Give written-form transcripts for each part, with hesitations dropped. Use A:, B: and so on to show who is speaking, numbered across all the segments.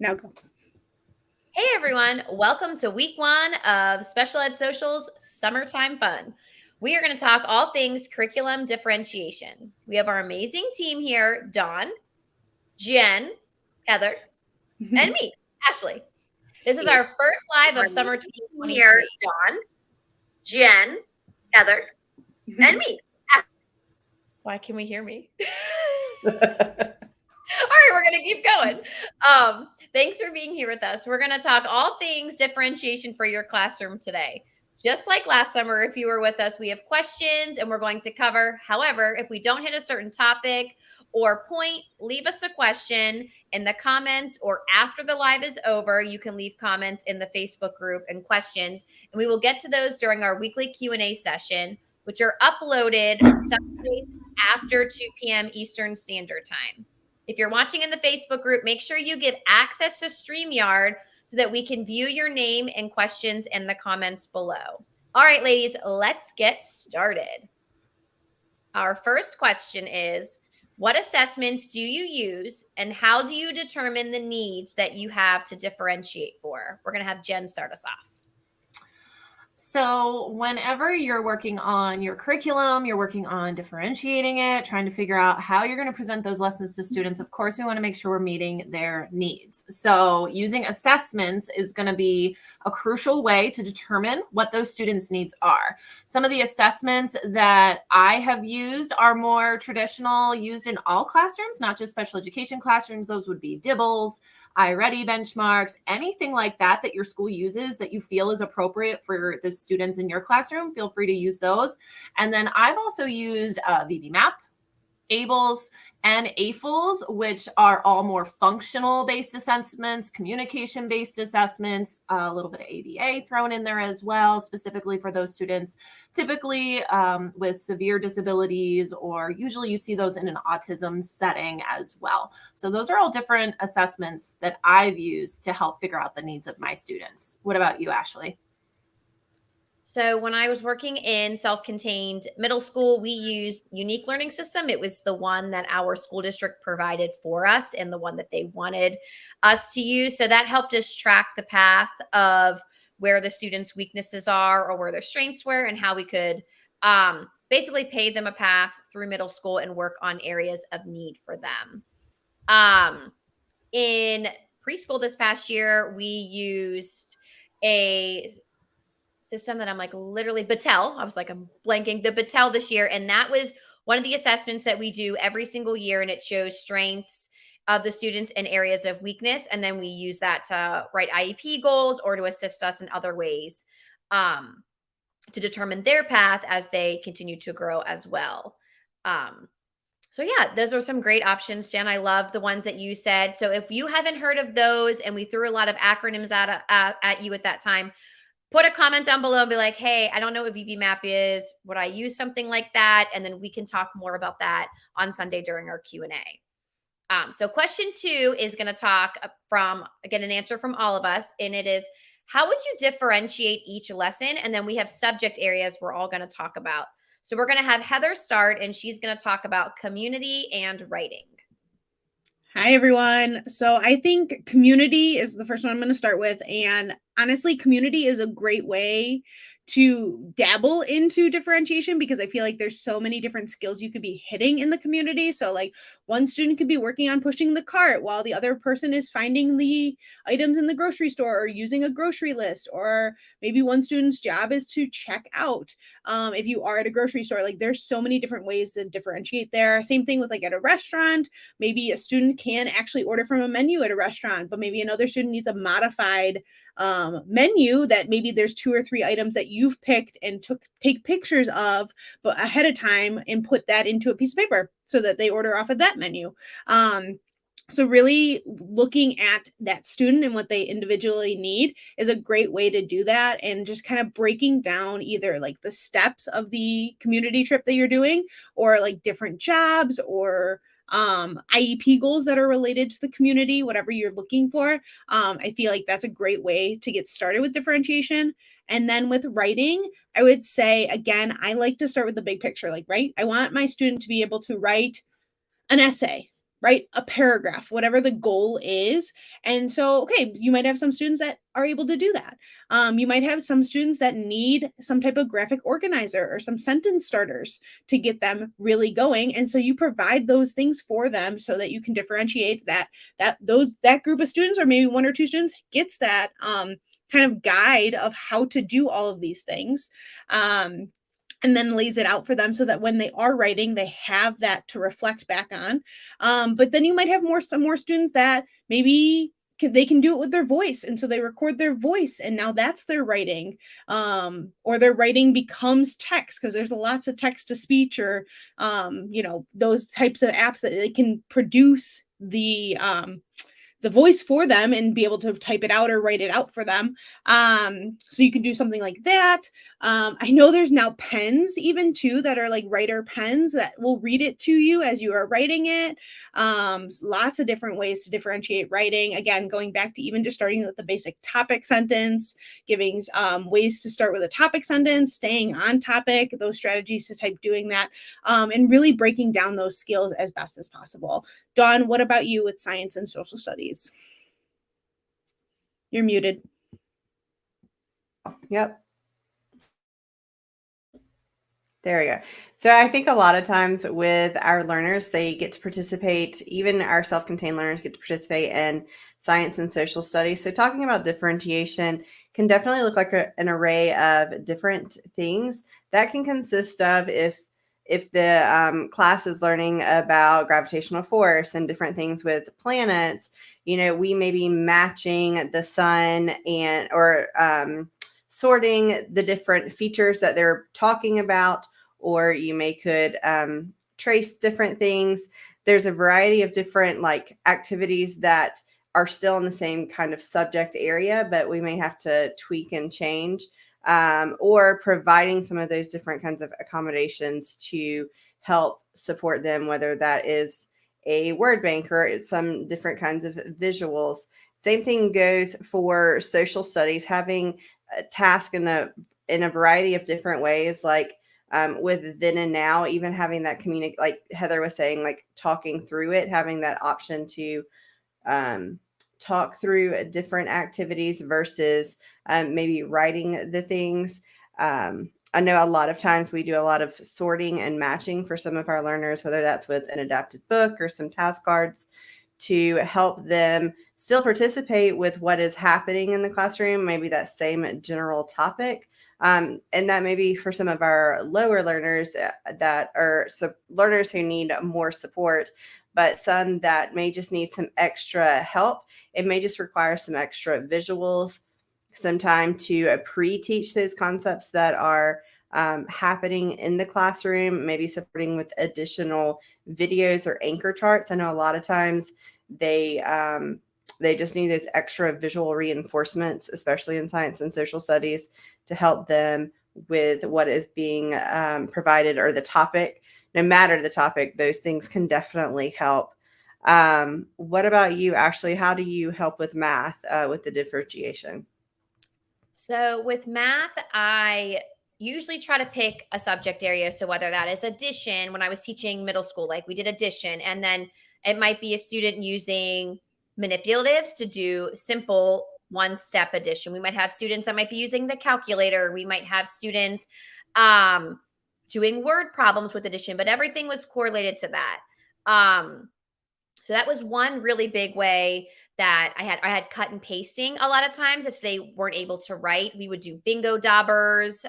A: Now go.
B: Hey everyone, welcome to week 1 of Special Ed Social's Summertime Fun. We are going to talk all things curriculum differentiation. We have our amazing team here, Dawn, Jen, Heather, and me, Ashley. This is our first live of summer 2023.
C: Dawn, Jen, Heather, and me.
B: Why can we hear me? All right, we're going to keep going. Thanks for being here with us. We're going to talk all things differentiation for your classroom today. Just like last summer, if you were with us, we have questions and we're going to cover. However, if we don't hit a certain topic or point, leave us a question in the comments, or after the live is over, you can leave comments in the Facebook group and questions, and we will get to those during our weekly Q&A session, which are uploaded Sundays after 2 p.m. Eastern Standard Time. If you're watching in the Facebook group, make sure you give access to StreamYard so that we can view your name and questions in the comments below. All right, ladies, let's get started. Our first question is, what assessments do you use and how do you determine the needs that you have to differentiate for? We're going to have Jen start us off.
D: So whenever you're working on your curriculum, you're working on differentiating it, trying to figure out how you're going to present those lessons to students, of course, we want to make sure we're meeting their needs. So using assessments is going to be a crucial way to determine what those students' needs are. Some of the assessments that I have used are more traditional, used in all classrooms, not just special education classrooms. Those would be DIBELS, iReady benchmarks, anything like that that your school uses that you feel is appropriate for the students in your classroom. Feel free to use those. And then I've also used VB-MAP, ABLES, and AFLs, which are all more functional-based assessments, communication-based assessments, a little bit of ABA thrown in there as well, specifically for those students, typically with severe disabilities, or usually you see those in an autism setting as well. So those are all different assessments that I've used to help figure out the needs of my students. What about you, Ashley?
B: So when I was working in self-contained middle school, we used Unique Learning System. It was the one that our school district provided for us and the one that they wanted us to use. So that helped us track the path of where the students' weaknesses are or where their strengths were, and how we could basically pave them a path through middle school and work on areas of need for them. In preschool this past year, we used a system that I'm like literally Battelle. I was like, I'm blanking the Battelle this year. And that was one of the assessments that we do every single year. And it shows strengths of the students and areas of weakness. And then we use that to write IEP goals or to assist us in other ways to determine their path as they continue to grow as well. So yeah, those are some great options, Jen. I love the ones that you said. So if you haven't heard of those, and we threw a lot of acronyms at you at that time, put a comment down below and be like, hey, I don't know what VB-MAP is. Would I use something like that? And then we can talk more about that on Sunday during our Q&A. So question 2 is going to talk from, again, an answer from all of us. And it is, how would you differentiate each lesson? And then we have subject areas we're all going to talk about. So we're going to have Heather start, and she's going to talk about community and writing.
A: Hi, everyone. So I think community is the first one I'm going to start with. And honestly, community is a great way to dabble into differentiation, because I feel like there's so many different skills you could be hitting in the community. So like one student could be working on pushing the cart while the other person is finding the items in the grocery store or using a grocery list, or maybe one student's job is to check out. If you are at a grocery store, like there's so many different ways to differentiate there. Same thing with like at a restaurant. Maybe a student can actually order from a menu at a restaurant, but maybe another student needs a modified menu that maybe there's 2 or 3 items that you've picked and take pictures of but ahead of time and put that into a piece of paper so that they order off of that menu. So really looking at that student and what they individually need is a great way to do that, and just kind of breaking down either like the steps of the community trip that you're doing, or like different jobs, or IEP goals that are related to the community, whatever you're looking for. I feel like that's a great way to get started with differentiation. And then with writing, I would say, again, I like to start with the big picture, like, right? I want my student to be able to write an essay, write a paragraph, whatever the goal is. And so, okay, you might have some students that are able to do that. You might have some students that need some type of graphic organizer or some sentence starters to get them really going. And so you provide those things for them so that you can differentiate that group of students, or maybe one or two students, gets that kind of guide of how to do all of these things. And then lays it out for them so that when they are writing, they have that to reflect back on. But then you might have some more students that maybe they can do it with their voice, and so they record their voice, and now that's their writing. Or their writing becomes text, because there's lots of text to speech, or those types of apps that they can produce the voice for them and be able to type it out or write it out for them. So you can do something like that. I know there's now pens even too that are like writer pens that will read it to you as you are writing it. Lots of different ways to differentiate writing. Again, going back to even just starting with the basic topic sentence, giving ways to start with a topic sentence, staying on topic, those strategies to type doing that, and really breaking down those skills as best as possible. Dawn, what about you with science and social studies? You're muted.
E: Yep. There we go. So I think a lot of times with our learners, they get to participate, even our self-contained learners get to participate in science and social studies. So talking about differentiation can definitely look like an array of different things that can consist of if the class is learning about gravitational force and different things with planets, we may be matching the sun or sorting the different features that they're talking about, or you could trace different things. There's a variety of different activities that are still in the same kind of subject area, but we may have to tweak and change, or providing some of those different kinds of accommodations to help support them, whether that is a word bank or some different kinds of visuals. Same thing goes for social studies, having a task in a variety of different ways, with then and now, even having that like Heather was saying, talking through it, having that option to talk through different activities versus maybe writing the things. I know a lot of times we do a lot of sorting and matching for some of our learners, whether that's with an adapted book or some task cards, to help them still participate with what is happening in the classroom, maybe that same general topic. And that may be for some of our lower learners that are learners who need more support, but some that may just need some extra help. It may just require some extra visuals, some time to pre-teach those concepts that are happening in the classroom, maybe supporting with additional videos or anchor charts. I know a lot of times they just need those extra visual reinforcements, especially in science and social studies, to help them with what is being provided, or the topic. No matter the topic, those things can definitely help. What about you, Ashley? How do you help with math with the differentiation?
B: So with math, I usually try to pick a subject area. So whether that is addition, when I was teaching middle school, we did addition, and then it might be a student using manipulatives to do simple one-step addition. We might have students that might be using the calculator. We might have students doing word problems with addition, but everything was correlated to that. So that was one really big way that I had cut and pasting a lot of times. If they weren't able to write, we would do bingo daubers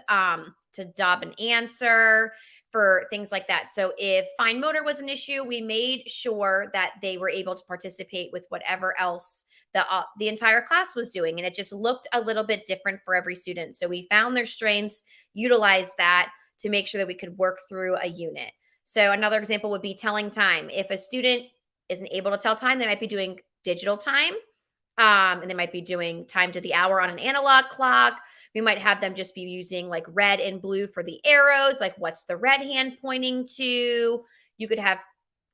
B: to daub an answer for things like that. So if fine motor was an issue, we made sure that they were able to participate with whatever else the entire class was doing. And it just looked a little bit different for every student. So we found their strengths, utilized that to make sure that we could work through a unit. So another example would be telling time. If a student isn't able to tell time, they might be doing digital time, and they might be doing time to the hour on an analog clock. We might have them just be using red and blue for the arrows, what's the red hand pointing to. You could have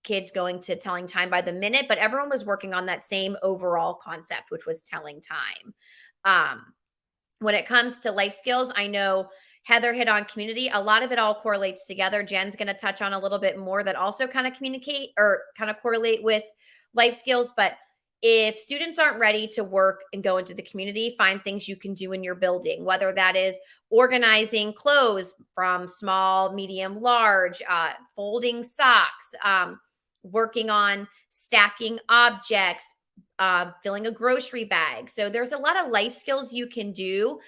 B: kids going to telling time by the minute, but everyone was working on that same overall concept, which was telling time. When it comes to life skills, I know Heather hit on community. A lot of it all correlates together. Jen's going to touch on a little bit more that also kind of communicate or kind of correlate with life skills. But if students aren't ready to work and go into the community, find things you can do in your building, whether that is organizing clothes from small, medium, large, folding socks, working on stacking objects, filling a grocery bag. So there's a lot of life skills you can do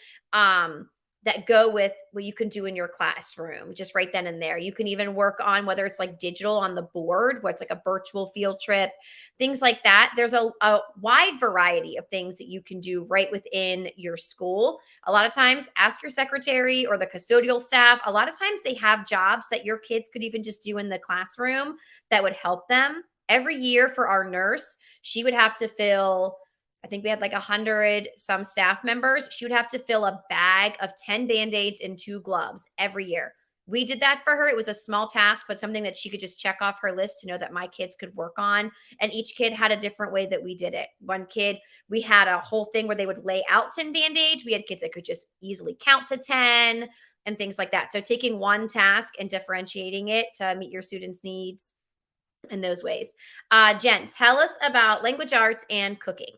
B: that go with what you can do in your classroom, just right then and there. You can even work on whether it's like digital on the board, where it's like a virtual field trip, things like that. There's a wide variety of things that you can do right within your school. A lot of times, ask your secretary or the custodial staff. A lot of times they have jobs that your kids could even just do in the classroom that would help them. Every year for our nurse, she would have to fill, I think we had like 100 some staff members. She would have to fill a bag of 10 Band-Aids and 2 gloves every year. We did that for her. It was a small task, but something that she could just check off her list to know that my kids could work on. And each kid had a different way that we did it. One kid, we had a whole thing where they would lay out 10 Band-Aids. We had kids that could just easily count to 10 and things like that. So taking one task and differentiating it to meet your students' needs in those ways. Jen, tell us about language arts and cooking.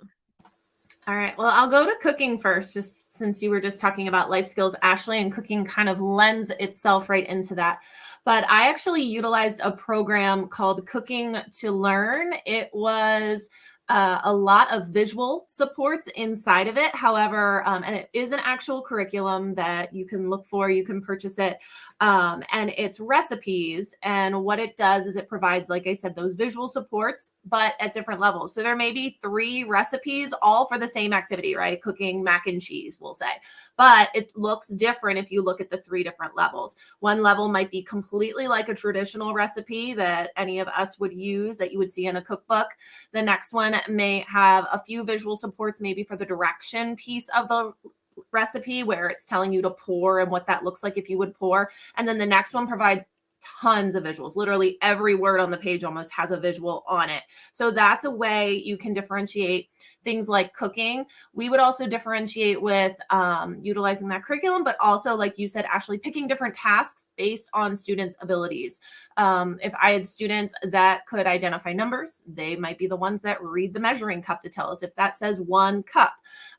D: All right. Well, I'll go to cooking first, just since you were just talking about life skills, Ashley, and cooking kind of lends itself right into that. But I actually utilized a program called Cooking to Learn. It was a lot of visual supports inside of it. However, and it is an actual curriculum that you can look for, you can purchase it. And it's recipes. And what it does is it provides, like I said, those visual supports, but at different levels. So there may be 3 recipes, all for the same activity, right? Cooking mac and cheese, we'll say. But it looks different if you look at the 3 different levels. One level might be completely like a traditional recipe that any of us would use, that you would see in a cookbook. The next one may have a few visual supports, maybe for the direction piece of the recipe, where it's telling you to pour and what that looks like if you would pour. And then the next one provides tons of visuals. Literally every word on the page almost has a visual on it. So that's a way you can differentiate things like cooking. We would also differentiate with utilizing that curriculum, but also, like you said, Ashley, picking different tasks based on students' abilities. If I had students that could identify numbers, they might be the ones that read the measuring cup to tell us if that says 1 cup.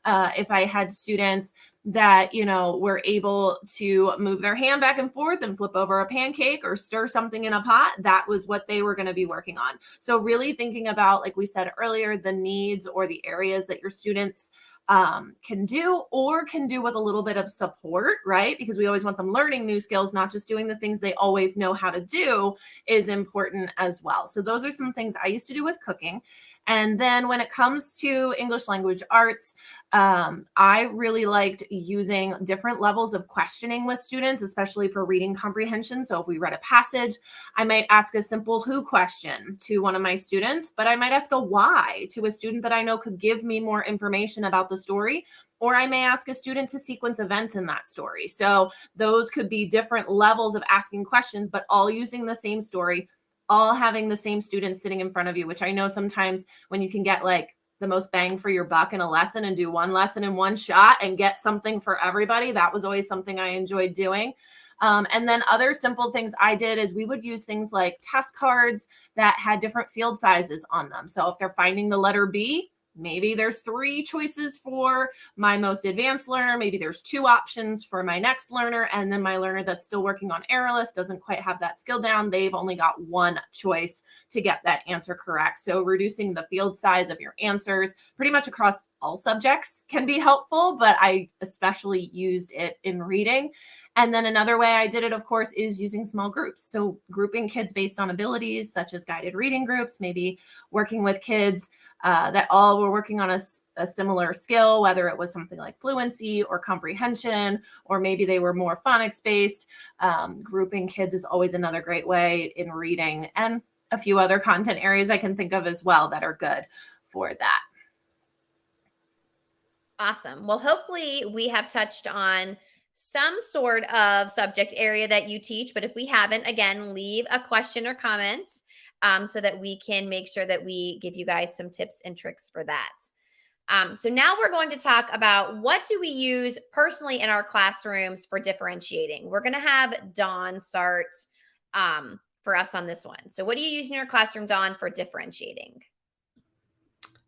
D: If I had students that, were able to move their hand back and forth and flip over a pancake or stir something in a pot, that was what they were going to be working on. So really thinking about, like we said earlier, the needs or the areas that your students can do with a little bit of support, right? Because we always want them learning new skills, not just doing the things they always know how to do, is important as well. So those are some things I used to do with cooking. And then when it comes to English language arts, I really liked using different levels of questioning with students, especially for reading comprehension. So if we read a passage, I might ask a simple who question to one of my students, but I might ask a why to a student that I know could give me more information about the story. Or I may ask a student to sequence events in that story. So those could be different levels of asking questions, but all using the same story, all having the same students sitting in front of you, which I know sometimes when you can get like the most bang for your buck in a lesson and do one lesson in one shot and get something for everybody, that was always something I enjoyed doing. And then other simple things I did is we would use things like task cards that had different field sizes on them. So if they're finding the letter B, maybe there's 3 choices for my most advanced learner. Maybe there's 2 options for my next learner. And then my learner that's still working on Airless doesn't quite have that skill down. They've only got 1 choice to get that answer correct. So reducing the field size of your answers pretty much across all subjects can be helpful, but I especially used it in reading. And then another way I did it, of course, is using small groups. So grouping kids based on abilities, such as guided reading groups, maybe working with kids that all were working on a similar skill, whether it was something like fluency or comprehension, or maybe they were more phonics based. Grouping kids is always another great way in reading, and a few other content areas I can think of as well that are good for that.
B: Awesome. Well, hopefully we have touched on some sort of subject area that you teach, but if we haven't, again, leave a question or comment so that we can make sure that we give you guys some tips and tricks for that. So now we're going to talk about what do we use personally in our classrooms for differentiating. We're going to have Dawn start for us on this one. So what do you use in your classroom, Dawn, for differentiating?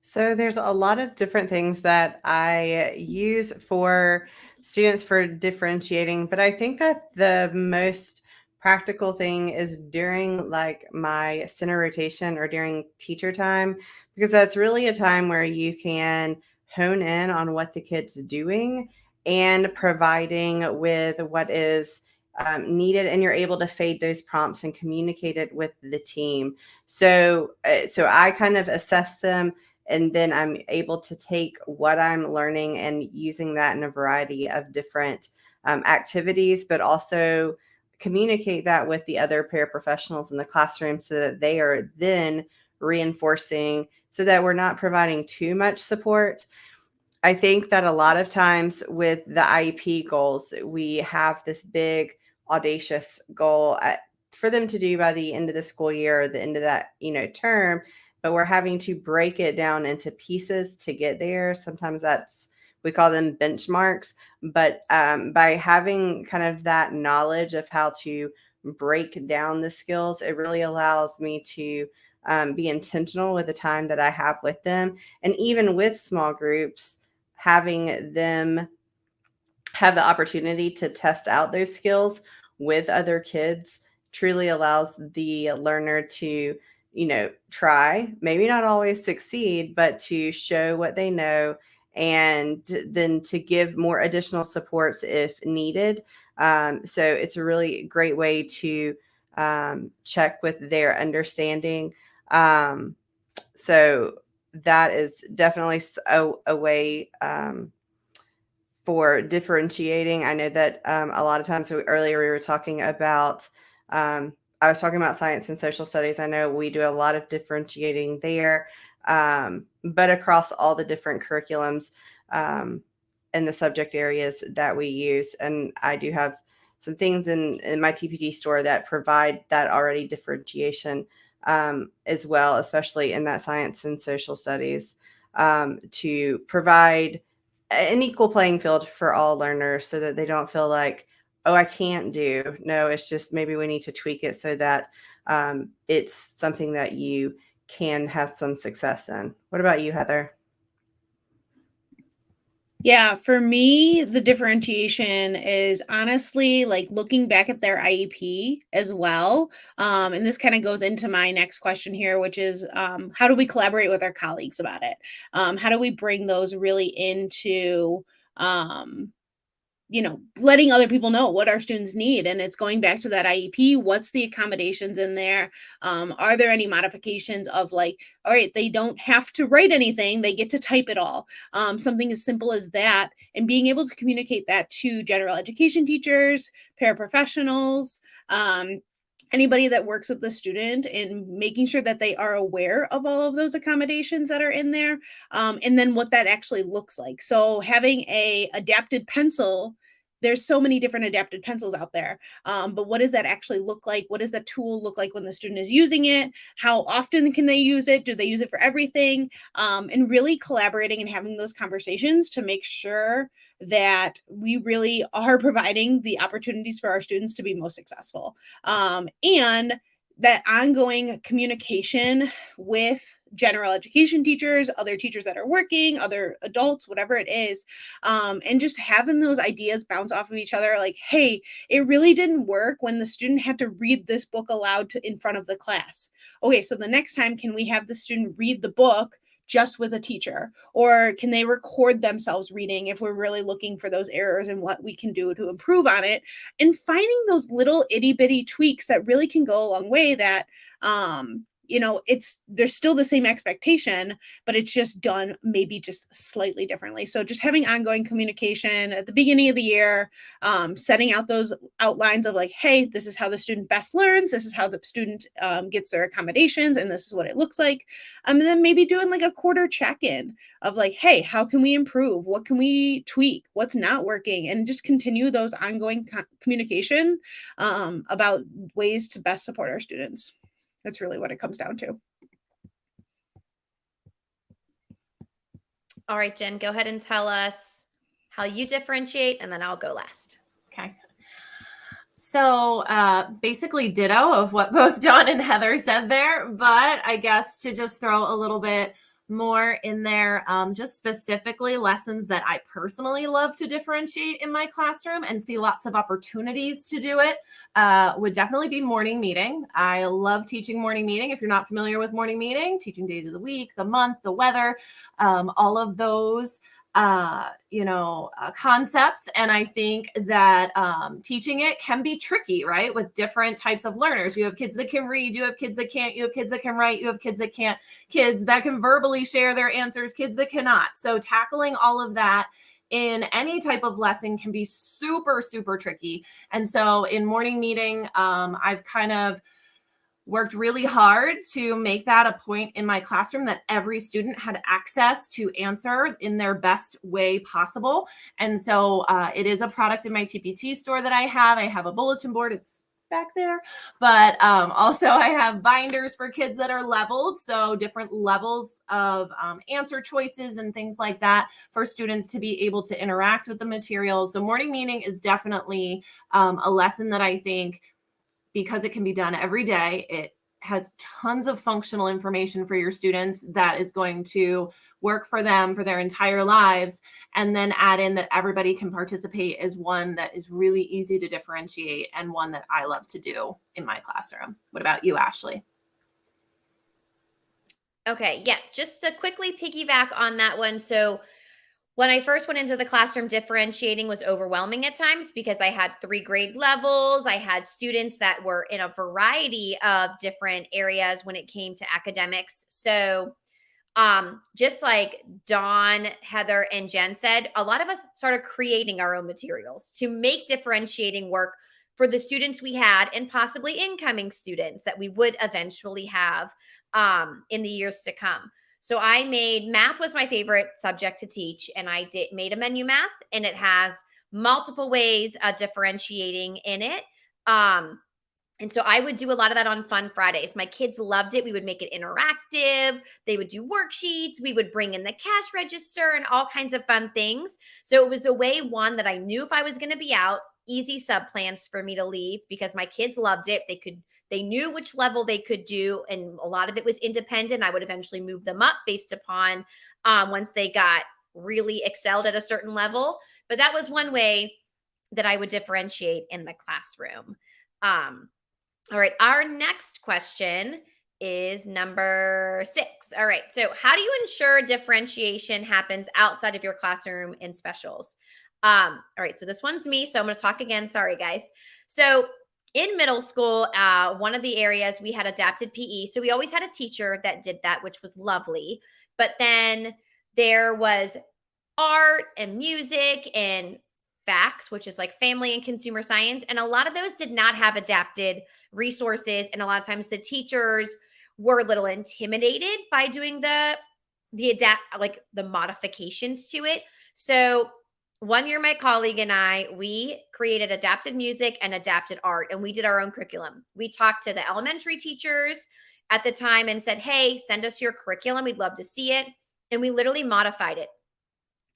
E: So there's a lot of different things that I use for students for differentiating, but I think that the most practical thing is during like my center rotation or during teacher time, because that's really a time where you can hone in on what the kid's doing and providing with what is needed, and you're able to fade those prompts and communicate it with the team. So I kind of assess them, and then I'm able to take what I'm learning and using that in a variety of different activities, but also communicate that with the other paraprofessionals in the classroom so that they are then reinforcing, so that we're not providing too much support. I think that a lot of times with the IEP goals, we have this big audacious goal for them to do by the end of the school year or the end of that, term, but we're having to break it down into pieces to get there. Sometimes we call them benchmarks, but by having kind of that knowledge of how to break down the skills, it really allows me to be intentional with the time that I have with them. And even with small groups, having them have the opportunity to test out those skills with other kids truly allows the learner to, try, maybe not always succeed, but to show what they know and then to give more additional supports if needed. So it's a really great way to check with their understanding. So that is definitely a way for differentiating. I know that a lot of times earlier we were talking about, I was talking about science and social studies. I know we do a lot of differentiating there, but across all the different curriculums and the subject areas that we use. And I do have some things in my TPT store that provide that already differentiation as well, especially in that science and social studies, to provide an equal playing field for all learners so that they don't feel like, oh, I can't do. No, it's just maybe we need to tweak it so that it's something that you can have some success in. What about you, Heather?
A: Yeah, for me, the differentiation is honestly like looking back at their IEP as well. And this kind of goes into my next question here, which is how do we collaborate with our colleagues about it? How do we bring those really into letting other people know what our students need? And it's going back to that IEP. What's the accommodations in there? Are there any modifications of like, all right, they don't have to write anything, they get to type it all. Something as simple as that, and being able to communicate that to general education teachers, paraprofessionals, anybody that works with the student, and making sure that they are aware of all of those accommodations that are in there, and then what that actually looks like. So having a adapted pencil, there's so many different adapted pencils out there, but what does that actually look like? What does the tool look like when the student is using it? How often can they use it? Do they use it for everything? And really collaborating and having those conversations to make sure that we really are providing the opportunities for our students to be most successful. And that ongoing communication with general education teachers, other teachers that are working, other adults, whatever it is, and just having those ideas bounce off of each other. Like, hey, it really didn't work when the student had to read this book aloud in front of the class. Okay, so the next time, can we have the student read the book just with a teacher? Or can they record themselves reading if we're really looking for those errors and what we can do to improve on it? And finding those little itty bitty tweaks that really can go a long way, that there's still the same expectation, but it's just done maybe just slightly differently. So just having ongoing communication at the beginning of the year, setting out those outlines of like, hey, this is how the student best learns, this is how the student gets their accommodations, and this is what it looks like. And then maybe doing like a quarter check-in of like, hey, how can we improve? What can we tweak? What's not working? And just continue those ongoing communication about ways to best support our students. That's really what it comes down to.
B: All right, Jen, go ahead and tell us how you differentiate, and then I'll go last.
D: Okay. So basically ditto of what both Dawn and Heather said there, but I guess to just throw a little bit more in there, just specifically lessons that I personally love to differentiate in my classroom and see lots of opportunities to do it would definitely be morning meeting. I love teaching morning meeting. If you're not familiar with morning meeting, teaching days of the week, the month, the weather, all of those concepts. And I think that teaching it can be tricky, right? With different types of learners. You have kids that can read, you have kids that can't, you have kids that can write, you have kids that can't, kids that can verbally share their answers, kids that cannot. So tackling all of that in any type of lesson can be super, super tricky. And so in morning meeting, I've kind of worked really hard to make that a point in my classroom that every student had access to answer in their best way possible. And so it is a product in my TPT store that I have. I have a bulletin board. It's back there. But also I have binders for kids that are leveled. So different levels of answer choices and things like that for students to be able to interact with the materials. So morning meeting is definitely a lesson that I think, because it can be done every day, it has tons of functional information for your students that is going to work for them for their entire lives. And then add in that everybody can participate is one that is really easy to differentiate and one that I love to do in my classroom. What about you, Ashley?
B: Okay, yeah, just to quickly piggyback on that one. So when I first went into the classroom, differentiating was overwhelming at times because I had 3 grade levels. I had students that were in a variety of different areas when it came to academics. So just like Dawn, Heather, and Jen said, a lot of us started creating our own materials to make differentiating work for the students we had and possibly incoming students that we would eventually have in the years to come. So I made math was my favorite subject to teach, and I made a menu math, and it has multiple ways of differentiating in it. And so I would do a lot of that on Fun Fridays. My kids loved it. We would make it interactive. They would do worksheets. We would bring in the cash register and all kinds of fun things. So it was a way, one, that I knew if I was going to be out, easy sub plans for me to leave because my kids loved it. They knew which level they could do, and a lot of it was independent. I would eventually move them up based upon once they got really excelled at a certain level. But that was one way that I would differentiate in the classroom. All right, our next question is number 6. All right, so how do you ensure differentiation happens outside of your classroom in specials? All right, so this one's me, so I'm going to talk again. Sorry, guys. So in middle school, one of the areas we had adapted PE. So we always had a teacher that did that, which was lovely. But then there was art and music and facts, which is like family and consumer science. And a lot of those did not have adapted resources. And a lot of times the teachers were a little intimidated by doing the modifications to it. So one year, my colleague and I, we created adapted music and adapted art, and we did our own curriculum. We talked to the elementary teachers at the time and said, hey, send us your curriculum. We'd love to see it. And we literally modified it.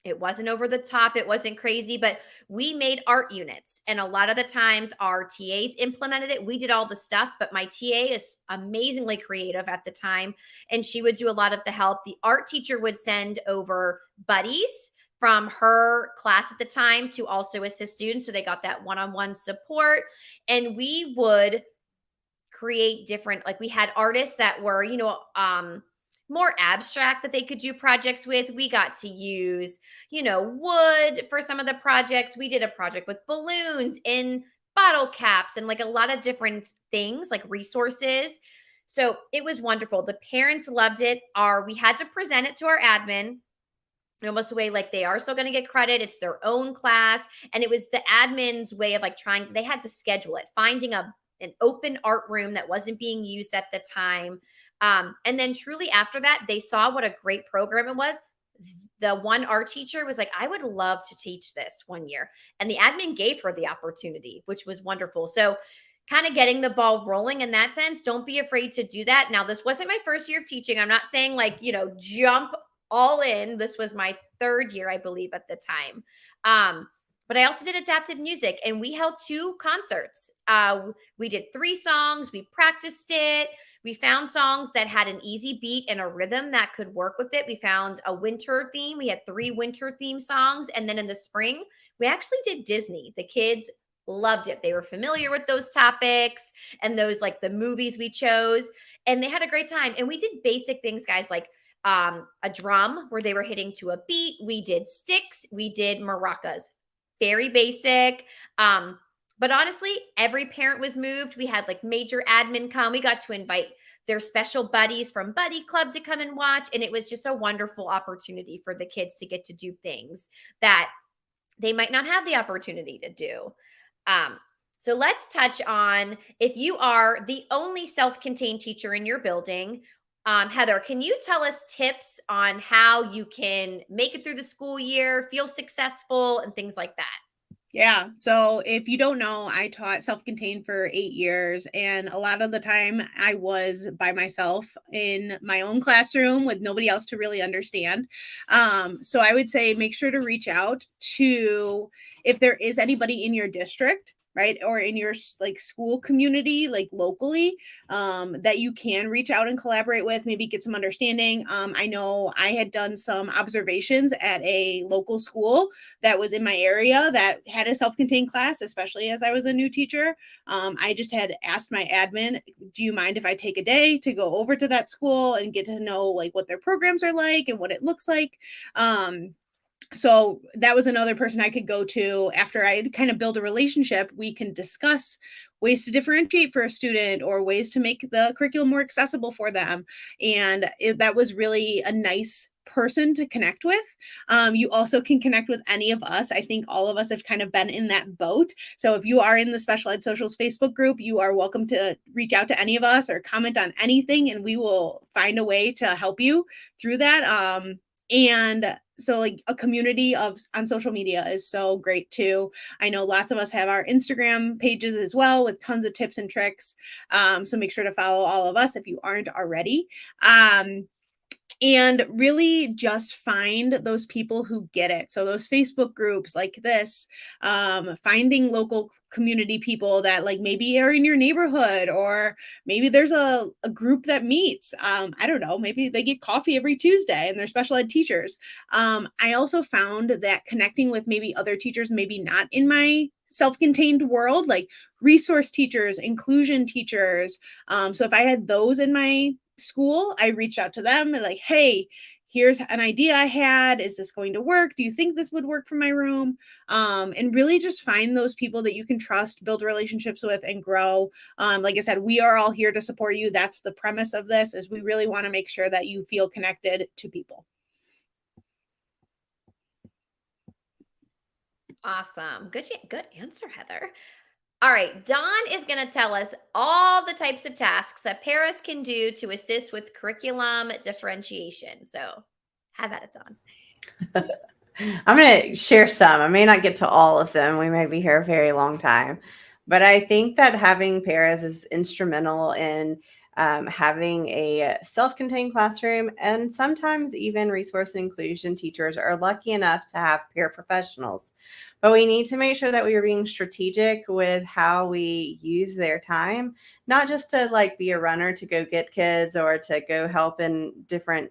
B: It wasn't over the top. It wasn't crazy, but we made art units. And a lot of the times our TAs implemented it. We did all the stuff, but my TA is amazingly creative at the time. And she would do a lot of the help. The art teacher would send over buddies from her class at the time to also assist students. So they got that one-on-one support. And we would create different, like we had artists that were, more abstract that they could do projects with. We got to use, wood for some of the projects. We did a project with balloons and bottle caps and like a lot of different things, like resources. So it was wonderful. The parents loved it. We had to present it to our admin almost a way like they are still going to get credit. It's their own class. And it was the admin's way of like they had to schedule it, finding an open art room that wasn't being used at the time. And then truly after that, they saw what a great program it was. The one art teacher was like, I would love to teach this one year. And the admin gave her the opportunity, which was wonderful. So kind of getting the ball rolling in that sense. Don't be afraid to do that. Now, this wasn't my first year of teaching. I'm not saying like, jump all in. This was my 3rd year, I believe, at the time. But I also did adapted music, and we held 2 concerts. We did 3 songs. We practiced it. We found songs that had an easy beat and a rhythm that could work with it. We found a winter theme. We had 3 winter theme songs. And then in the spring, we actually did Disney. The kids loved it. They were familiar with those topics and those, like, the movies we chose. And they had a great time. And we did basic things, guys, like a drum where they were hitting to a beat. We did sticks. We did maracas. Very basic. But honestly, every parent was moved. We had like major admin come. We got to invite their special buddies from Buddy Club to come and watch. And it was just a wonderful opportunity for the kids to get to do things that they might not have the opportunity to do. So let's touch on, if you are the only self-contained teacher in your building, Heather, can you tell us tips on how you can make it through the school year, feel successful, and things like that?
A: Yeah. So if you don't know, I taught self-contained for 8 years, and a lot of the time I was by myself in my own classroom with nobody else to really understand. So I would say make sure to reach out to, if there is anybody in your district, right, or in your like school community, like locally, that you can reach out and collaborate with, maybe get some understanding. I know I had done some observations at a local school that was in my area that had a self-contained class, especially as I was a new teacher. I just had asked my admin, do you mind if I take a day to go over to that school and get to know like what their programs are like and what it looks like? So that was another person I could go to after I kind of build a relationship. We can discuss ways to differentiate for a student or ways to make the curriculum more accessible for them. And that was really a nice person to connect with. You also can connect with any of us. I think all of us have kind of been in that boat. So if you are in the Special Ed Socials Facebook group, you are welcome to reach out to any of us or comment on anything, and we will find a way to help you through that. And so like a community of on social media is so great too. I know lots of us have our Instagram pages as well with tons of tips and tricks. So make sure to follow all of us if you aren't already. And really just find those people who get it. So those Facebook groups like this, finding local community people that like maybe are in your neighborhood, or maybe there's a group that meets. I don't know, maybe they get coffee every Tuesday and they're special ed teachers. I also found that connecting with maybe other teachers, maybe not in my self-contained world, like resource teachers, inclusion teachers. So if I had those in my school, I reached out to them and like, hey, here's an idea I had. Is this going to work? Do you think this would work for my room? And really just find those people that you can trust, build relationships with, and grow. Like I said, we are all here to support you. That's the premise of this, is we really want to make sure that you feel connected to people.
B: Awesome. Good answer, Heather. All right, Dawn is going to tell us all the types of tasks that paras can do to assist with curriculum differentiation. So have at it, Dawn.
E: I'm going to share some. I may not get to all of them. We may be here a very long time. But I think that having paras is instrumental in having a self-contained classroom, and sometimes even resource and inclusion teachers are lucky enough to have paraprofessionals. But we need to make sure that we are being strategic with how we use their time, not just to like be a runner to go get kids or to go help in different,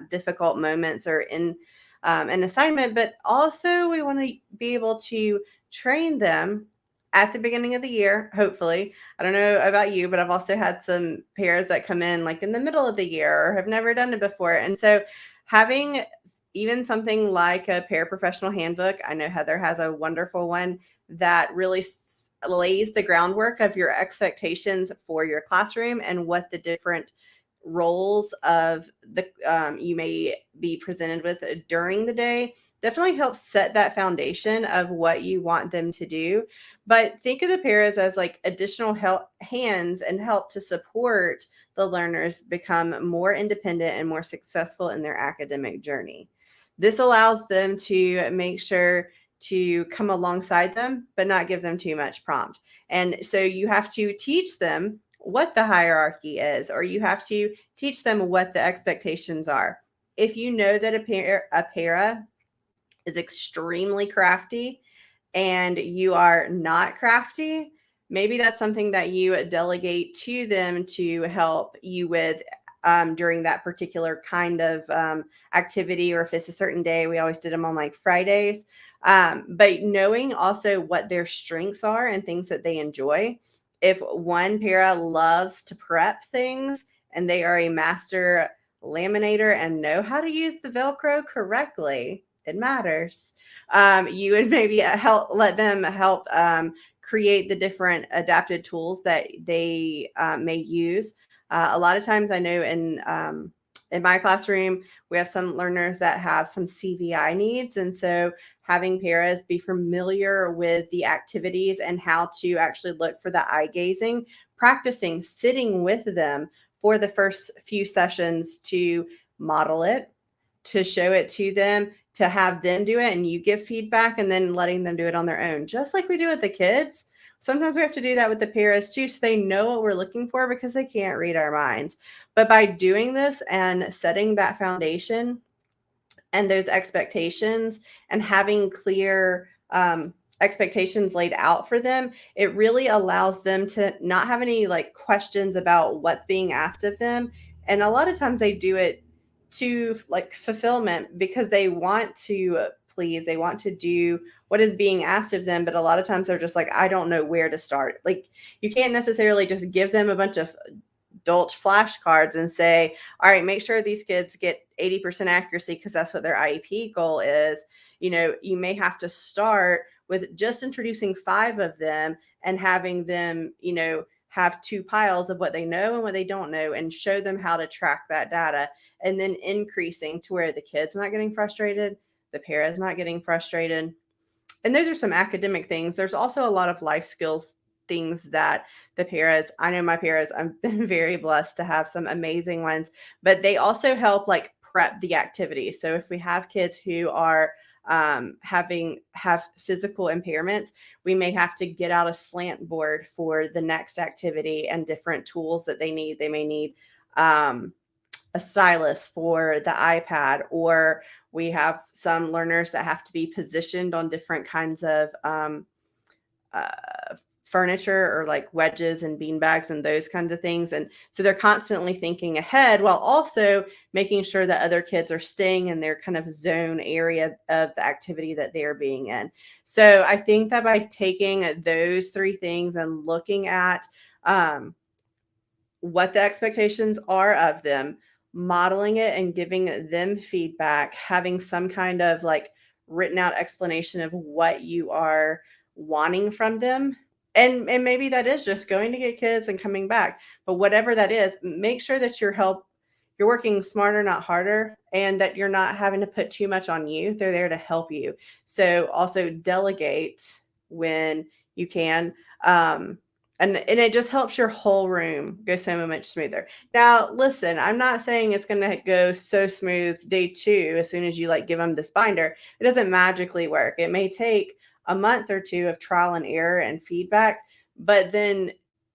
E: difficult moments or in an assignment, but also we want to be able to train them at the beginning of the year, hopefully. I don't know about you, but I've also had some pairs that come in like in the middle of the year or have never done it before. And so having even something like a Paraprofessional Handbook, I know Heather has a wonderful one that really lays the groundwork of your expectations for your classroom and what the different roles of the you may be presented with during the day. Definitely helps set that foundation of what you want them to do. But think of the paras as like additional help hands and help to support the learners become more independent and more successful in their academic journey. This allows them to make sure to come alongside them, but not give them too much prompt. And so you have to teach them what the hierarchy is, or you have to teach them what the expectations are. if you know that a para is extremely crafty and you are not crafty, maybe that's something that you delegate to them to help you with during that particular kind of activity. Or if it's a certain day, we always did them on like Fridays. But knowing also what their strengths are and things that they enjoy. If one para loves to prep things and they are a master laminator and know how to use the Velcro correctly, it matters. You would maybe let them help create the different adapted tools that they may use. A lot of times I know in my classroom, we have some learners that have some CVI needs. And so having paras be familiar with the activities and how to actually look for the eye gazing, practicing sitting with them for the first few sessions to model it, to show it to them, to have them do it and you give feedback, and then letting them do it on their own, just like we do with the kids. Sometimes we have to do that with the paras too, so they know what we're looking for because they can't read our minds. But by doing this and setting that foundation and those expectations and having clear expectations laid out for them, it really allows them to not have any like questions about what's being asked of them. And a lot of times they do it to like fulfillment because they want to please, they want to do what is being asked of them. But a lot of times they're just like, I don't know where to start. Like you can't necessarily just give them a bunch of adult flashcards and say, all right, make sure these kids get 80% accuracy because that's what their IEP goal is. You know, you may have to start with just introducing 5 of them and having them, you know, have 2 piles of what they know and what they don't know and show them how to track that data, and then increasing to where the kid's not getting frustrated, the para's not getting frustrated. And those are some academic things. There's also a lot of life skills things that the paras, I know my paras, I've been very blessed to have some amazing ones, but they also help like prep the activity. So if we have kids who are have physical impairments, we may have to get out a slant board for the next activity and different tools that they need. They may need a stylus for the iPad, or we have some learners that have to be positioned on different kinds of furniture, or like wedges and bean bags and those kinds of things. And so they're constantly thinking ahead while also making sure that other kids are staying in their kind of zone area of the activity that they are being in. So I think that by taking those 3 things and looking at what the expectations are of them, modeling it and giving them feedback, having some kind of like written out explanation of what you are wanting from them. And maybe that is just going to get kids and coming back. But whatever that is, make sure that you're working smarter, not harder, and that you're not having to put too much on you. They're there to help you. So also delegate when you can. And it just helps your whole room go so much smoother. Now, listen, I'm not saying it's going to go so smooth day 2 as soon as you like give them this binder. It doesn't magically work. It may take a month or 2 of trial and error and feedback, but then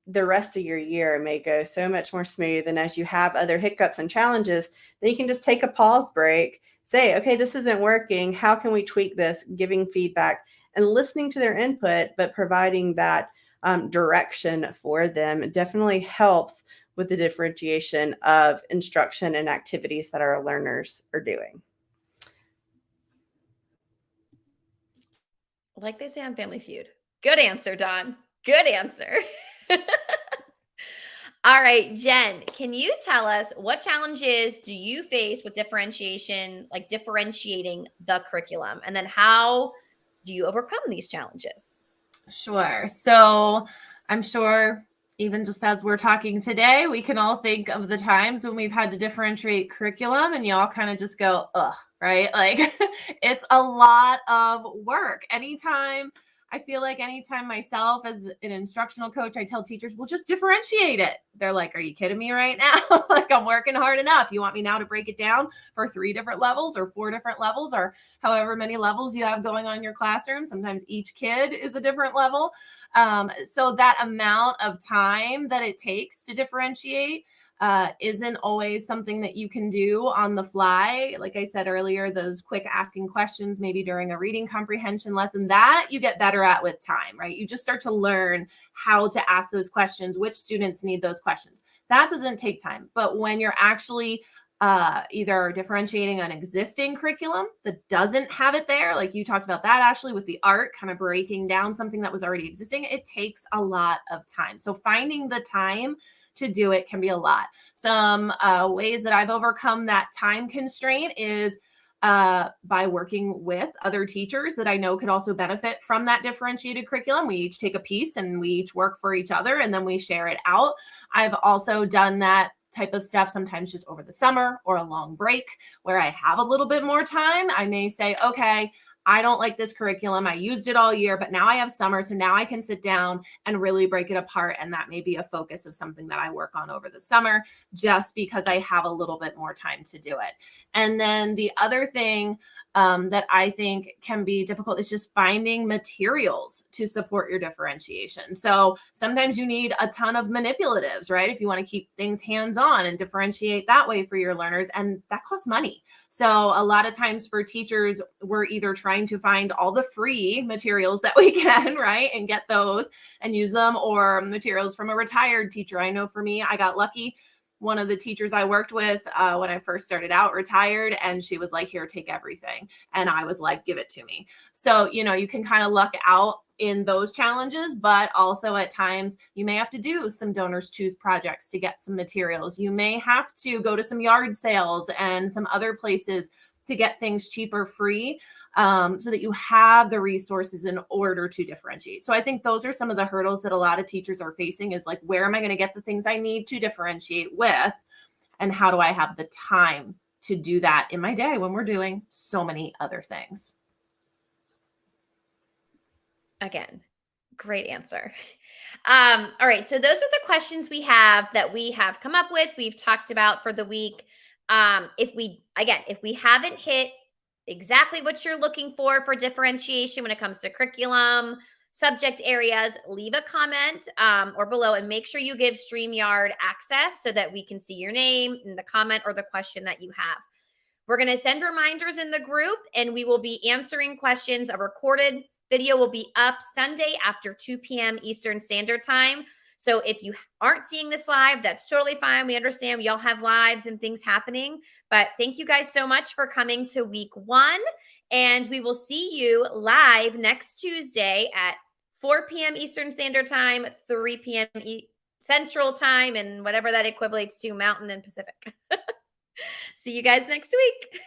E: the rest of your year may go so much more smooth. And as you have other hiccups and challenges, then you can just take a pause break, say, okay, this isn't working. How can we tweak this? Giving feedback and listening to their input, but providing that direction for them definitely helps with the differentiation of instruction and activities that our learners are doing.
B: Like they say on Family Feud. Good answer, Dawn. Good answer. All right, Jen, can you tell us what challenges do you face with differentiation, like differentiating the curriculum? And then how do you overcome these challenges?
D: Sure. So I'm sure even just as we're talking today, we can all think of the times when we've had to differentiate curriculum and you all kind of just go, ugh, right? Like it's a lot of work. I feel like anytime myself as an instructional coach, I tell teachers, well, just differentiate it. They're like, are you kidding me right now? Like I'm working hard enough. You want me now to break it down for 3 different levels or 4 different levels or however many levels you have going on in your classroom. Sometimes each kid is a different level. So that amount of time that it takes to differentiate, isn't always something that you can do on the fly. Like I said earlier, those quick asking questions, maybe during a reading comprehension lesson, that you get better at with time, right? You just start to learn how to ask those questions, which students need those questions. That doesn't take time. But when you're actually either differentiating an existing curriculum that doesn't have it there, like you talked about that, Ashley, with the art, kind of breaking down something that was already existing, it takes a lot of time. So finding the time to do it can be a lot. Some ways that I've overcome that time constraint is by working with other teachers that I know could also benefit from that differentiated curriculum. We each take a piece and we each work for each other, and then we share it out. I've also done that type of stuff sometimes just over the summer or a long break where I have a little bit more time. I may say, okay, I don't like this curriculum. I used it all year, but now I have summer. So now I can sit down and really break it apart. And that may be a focus of something that I work on over the summer, just because I have a little bit more time to do it. And then the other thing that I think can be difficult is just finding materials to support your differentiation. So sometimes you need a ton of manipulatives, right? If you want to keep things hands-on and differentiate that way for your learners, and that costs money. So a lot of times for teachers, we're either trying to find all the free materials that we can, right, and get those and use them, or materials from a retired teacher. I know for me, I got lucky. One of the teachers I worked with when I first started out retired, and she was like, here, take everything. And I was like, give it to me. So, you know, you can kind of luck out in those challenges, but also at times you may have to do some donors choose projects to get some materials. You may have to go to some yard sales and some other places to get things cheaper, free, so that you have the resources in order to differentiate. So I think those are some of the hurdles that a lot of teachers are facing, is like, where am I going to get the things I need to differentiate with? And how do I have the time to do that in my day when we're doing so many other things?
B: Again, great answer. All right. So those are the questions we have that we have come up with. We've talked about for the week. If we haven't hit exactly what you're looking for differentiation when it comes to curriculum, subject areas, leave a comment or below, and make sure you give StreamYard access so that we can see your name in the comment or the question that you have. We're going to send reminders in the group, and we will be answering questions. A recorded video will be up Sunday after 2 p.m. Eastern Standard Time. So if you aren't seeing this live, that's totally fine. We understand we all have lives and things happening. But thank you guys so much for coming to week 1. And we will see you live next Tuesday at 4 p.m. Eastern Standard Time, 3 p.m. Central Time, and whatever that equates to, Mountain and Pacific. See you guys next week.